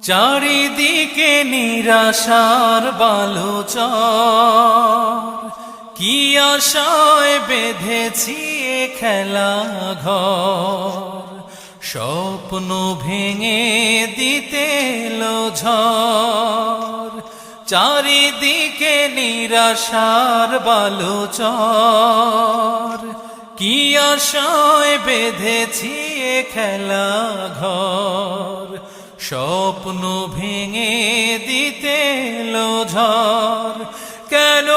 চারিদিকে নিরাশার বালুচর, কি আশায় বেঁধেছি এ খেলা ঘর। স্বপ্ন ভেঙে দিতে এলো ঝড়, চারিদিকে নিরাশার বালুচর, কি আশায় বেঁধেছি এ খেলা ঘর। স্বপ্ন ভেঙে দিতে এলো ঝড়, কেন